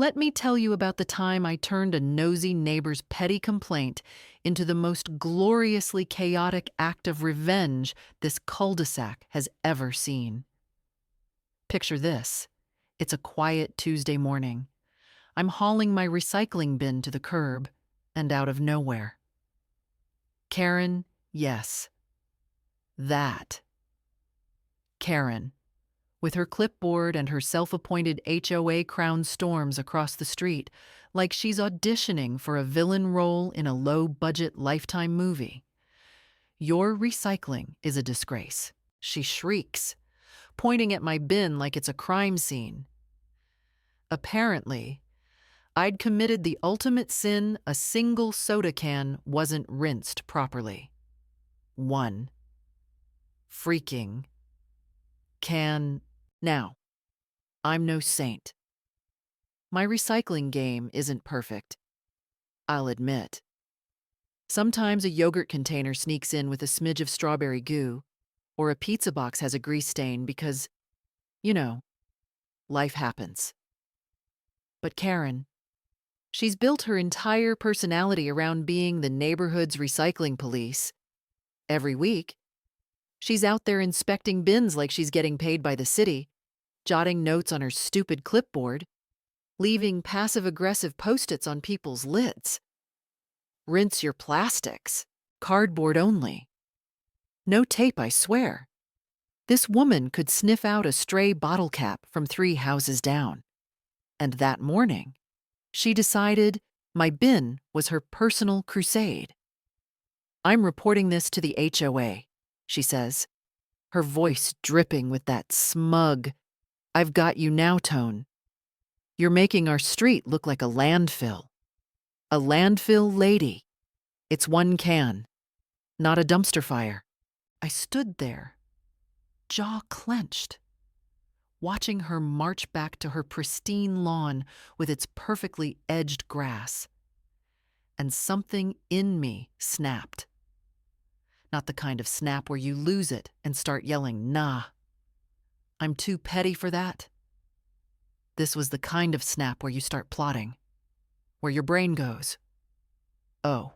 Let me tell you about the time I turned a nosy neighbor's petty complaint into the most gloriously chaotic act of revenge this cul-de-sac has ever seen. Picture this. It's a quiet Tuesday morning. I'm hauling my recycling bin to the curb, and out of nowhere. Karen, yes. That. Karen, with her clipboard and her self-appointed HOA crown storms across the street, like she's auditioning for a villain role in a low-budget Lifetime movie. "Your recycling is a disgrace," she shrieks, pointing at my bin like it's a crime scene. Apparently, I'd committed the ultimate sin: a single soda can wasn't rinsed properly. One freaking can. Now, I'm no saint. My recycling game isn't perfect, I'll admit. Sometimes a yogurt container sneaks in with a smidge of strawberry goo, or a pizza box has a grease stain because, you know, life happens. But Karen, she's built her entire personality around being the neighborhood's recycling police. Every week, she's out there inspecting bins like she's getting paid by the city, jotting notes on her stupid clipboard, leaving passive-aggressive post-its on people's lids. "Rinse your plastics. Cardboard only. No tape, I swear." This woman could sniff out a stray bottle cap from 3 houses down. And that morning, she decided my bin was her personal crusade. "I'm reporting this to the HOA," she says, her voice dripping with that smug, "I've got you now" tone. "You're making our street look like a landfill." A landfill, lady. It's one can, not a dumpster fire. I stood there, jaw clenched, watching her march back to her pristine lawn with its perfectly edged grass. And something in me snapped. Not the kind of snap where you lose it and start yelling, "Nah, I'm too petty for that." This was the kind of snap where you start plotting, where your brain goes, "Oh,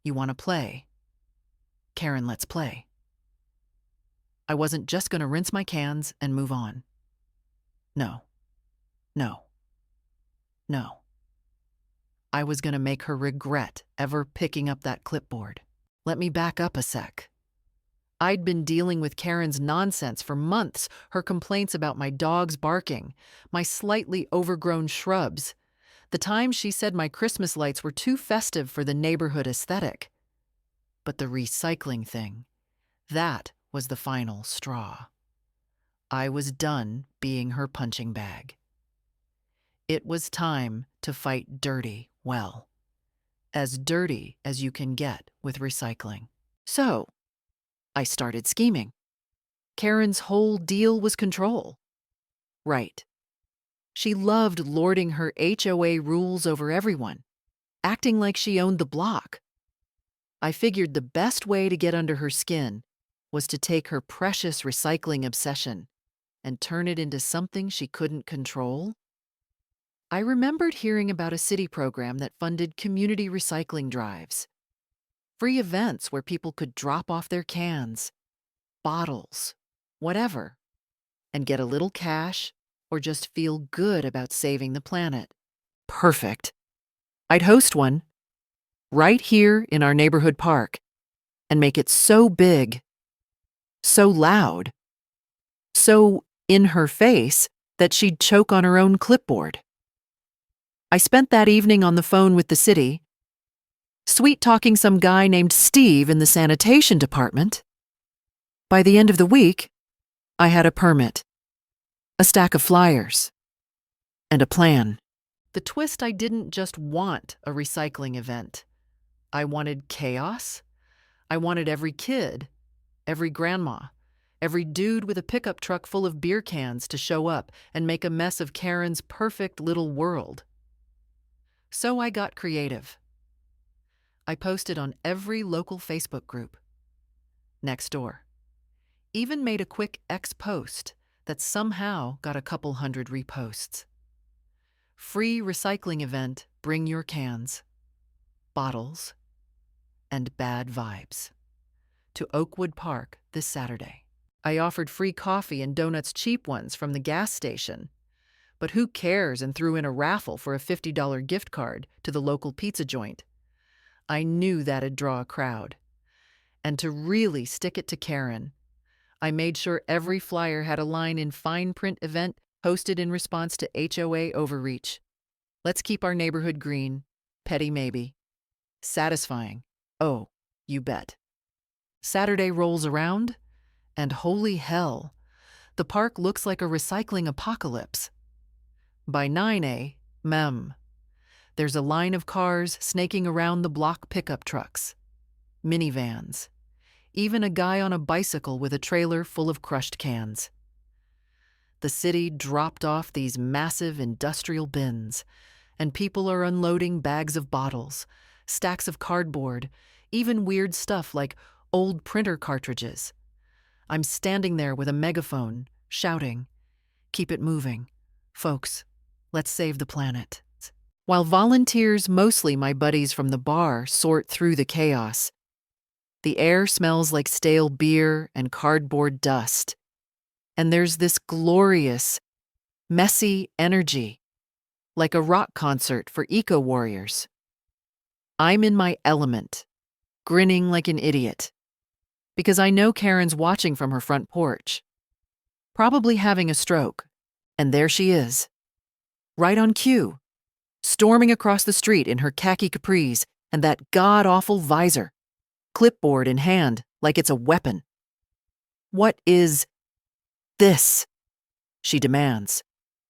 you want to play? Karen, let's play." I wasn't just going to rinse my cans and move on. No, no, no. I was going to make her regret ever picking up that clipboard. Let me back up a sec. I'd been dealing with Karen's nonsense for months, her complaints about my dogs barking, my slightly overgrown shrubs, the time she said my Christmas lights were too festive for the neighborhood aesthetic. But the recycling thing, that was the final straw. I was done being her punching bag. It was time to fight dirty well. As dirty as you can get with recycling. So, I started scheming. Karen's whole deal was control. Right. She loved lording her HOA rules over everyone, acting like she owned the block. I figured the best way to get under her skin was to take her precious recycling obsession and turn it into something she couldn't control. I remembered hearing about a city program that funded community recycling drives. Free events where people could drop off their cans, bottles, whatever, and get a little cash or just feel good about saving the planet. Perfect. I'd host one right here in our neighborhood park and make it so big, so loud, so in her face that she'd choke on her own clipboard. I spent that evening on the phone with the city, sweet-talking some guy named Steve in the sanitation department. By the end of the week, I had a permit, a stack of flyers, and a plan. The twist: I didn't just want a recycling event. I wanted chaos. I wanted every kid, every grandma, every dude with a pickup truck full of beer cans to show up and make a mess of Karen's perfect little world. So I got creative. I posted on every local Facebook group. Next door. Even made a quick X post that somehow got a couple hundred reposts. Free recycling event, bring your cans, bottles, and bad vibes to Oakwood Park this Saturday. I offered free coffee and donuts, cheap ones from the gas station. But who cares, and threw in a raffle for a $50 gift card to the local pizza joint. I knew that'd draw a crowd. And to really stick it to Karen, I made sure every flyer had a line in fine print: event hosted in response to HOA overreach. Let's keep our neighborhood green. Petty maybe. Satisfying. Oh, you bet. Saturday rolls around, and holy hell, the park looks like a recycling apocalypse. By 9 a.m., there's a line of cars snaking around the block: pickup trucks, minivans, even a guy on a bicycle with a trailer full of crushed cans. The city dropped off these massive industrial bins, and people are unloading bags of bottles, stacks of cardboard, even weird stuff like old printer cartridges. I'm standing there with a megaphone, shouting, "Keep it moving, folks. Let's save the planet." While volunteers, mostly my buddies from the bar, sort through the chaos, the air smells like stale beer and cardboard dust. And there's this glorious, messy energy, like a rock concert for eco-warriors. I'm in my element, grinning like an idiot, because I know Karen's watching from her front porch, probably having a stroke, and there she is, right on cue, storming across the street in her khaki capris and that god-awful visor, clipboard in hand like it's a weapon. "What is this?" she demands,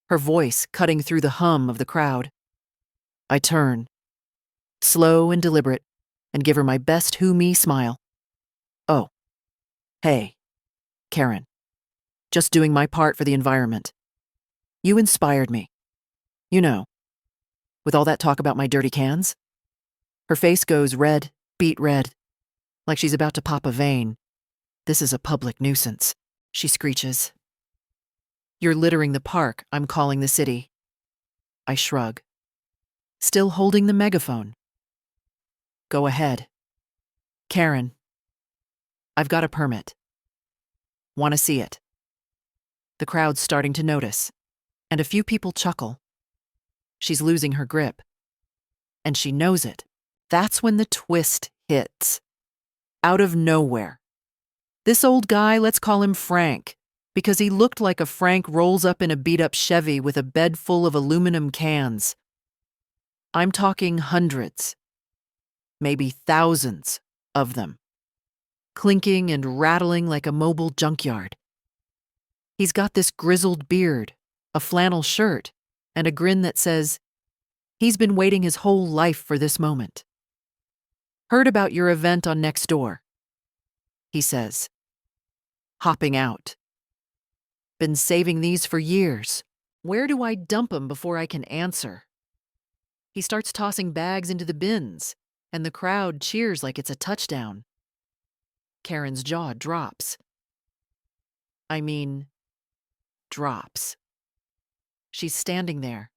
her voice cutting through the hum of the crowd. I turn, slow and deliberate, and give her my best who-me smile. "Oh, hey, Karen. Just doing my part for the environment. You inspired me. You know, with all that talk about my dirty cans." Her face goes red, beet red, like she's about to pop a vein. "This is a public nuisance," she screeches. "You're littering the park, I'm calling the city." I shrug, still holding the megaphone. "Go ahead. Karen, I've got a permit. Want to see it?" The crowd's starting to notice, and a few people chuckle. She's losing her grip, and she knows it. That's when the twist hits. Out of nowhere. This old guy, let's call him Frank, because he looked like a Frank rolls up in a beat-up Chevy with a bed full of aluminum cans. I'm talking hundreds, maybe thousands of them, clinking and rattling like a mobile junkyard. He's got this grizzled beard, a flannel shirt, and a grin that says, he's been waiting his whole life for this moment. "Heard about your event on Nextdoor," he says, hopping out. "Been saving these for years. Where do I dump them before I can answer?" He starts tossing bags into the bins, and the crowd cheers like it's a touchdown. Karen's jaw drops. I mean, drops. She's standing there,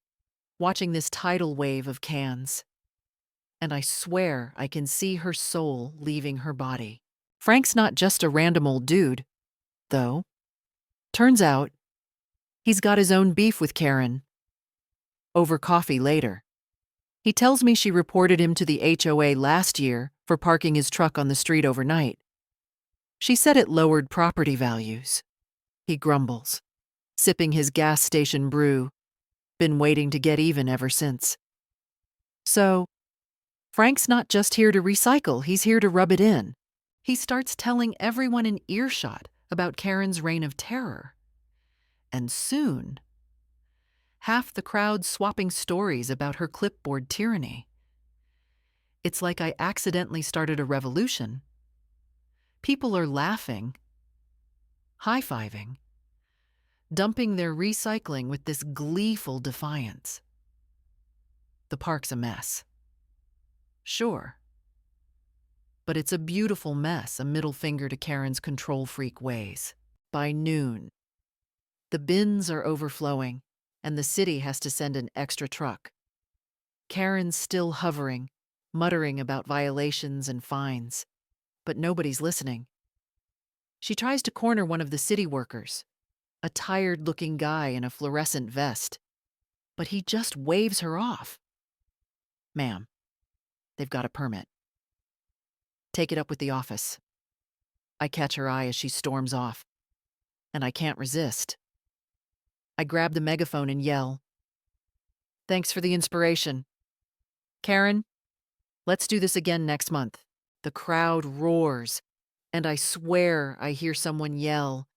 watching this tidal wave of cans. And I swear I can see her soul leaving her body. Frank's not just a random old dude, though. Turns out, he's got his own beef with Karen. Over coffee later, he tells me she reported him to the HOA last year for parking his truck on the street overnight. She said it lowered property values. He grumbles, sipping his gas station brew. Been waiting to get even ever since. So, Frank's not just here to recycle, he's here to rub it in. He starts telling everyone in earshot about Karen's reign of terror. And soon, half the crowd swapping stories about her clipboard tyranny. It's like I accidentally started a revolution. People are laughing, high-fiving, dumping their recycling with this gleeful defiance. The park's a mess. Sure. But it's a beautiful mess, a middle finger to Karen's control freak ways. By noon, the bins are overflowing, and the city has to send an extra truck. Karen's still hovering, muttering about violations and fines, but nobody's listening. She tries to corner one of the city workers, a tired-looking guy in a fluorescent vest, but he just waves her off. "Ma'am, they've got a permit. Take it up with the office." I catch her eye as she storms off, and I can't resist. I grab the megaphone and yell, "Thanks for the inspiration. Karen, let's do this again next month." The crowd roars, and I swear I hear someone yell,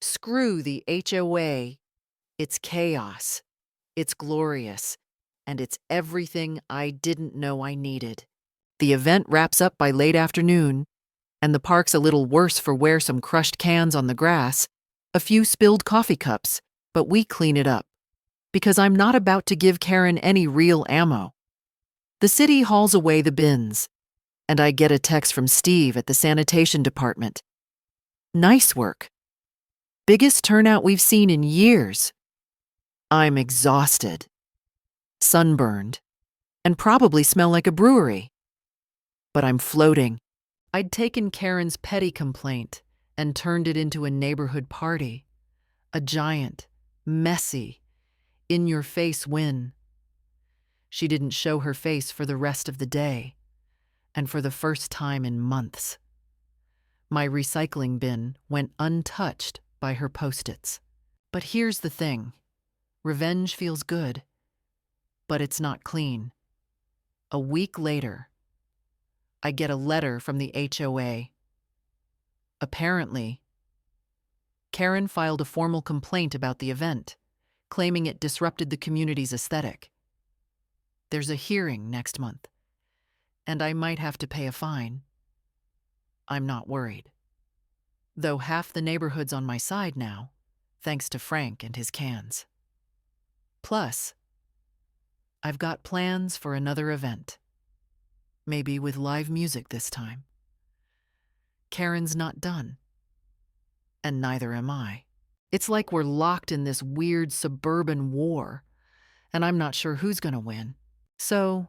"Screw the HOA. It's chaos. It's glorious. And it's everything I didn't know I needed." The event wraps up by late afternoon, and the park's a little worse for wear: some crushed cans on the grass, a few spilled coffee cups, but we clean it up. Because I'm not about to give Karen any real ammo. The city hauls away the bins, and I get a text from Steve at the sanitation department. "Nice work. Biggest turnout we've seen in years." I'm exhausted, sunburned, and probably smell like a brewery. But I'm floating. I'd taken Karen's petty complaint and turned it into a neighborhood party. A giant, messy, in-your-face win. She didn't show her face for the rest of the day, and for the first time in months. My recycling bin went untouched by her Post-its. But here's the thing. Revenge feels good, but it's not clean. A week later, I get a letter from the HOA. Apparently, Karen filed a formal complaint about the event, claiming it disrupted the community's aesthetic. There's a hearing next month, and I might have to pay a fine. I'm not worried. Though half the neighborhood's on my side now, thanks to Frank and his cans. Plus, I've got plans for another event. Maybe with live music this time. Karen's not done. And neither am I. It's like we're locked in this weird suburban war, and I'm not sure who's gonna win. So,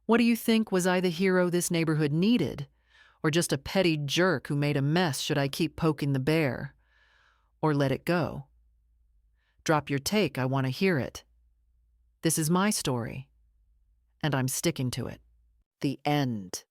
what do you think? Was I the hero this neighborhood needed? Or just a petty jerk who made a mess? Should I keep poking the bear? Or let it go? Drop your take, I want to hear it. This is my story, and I'm sticking to it. The end.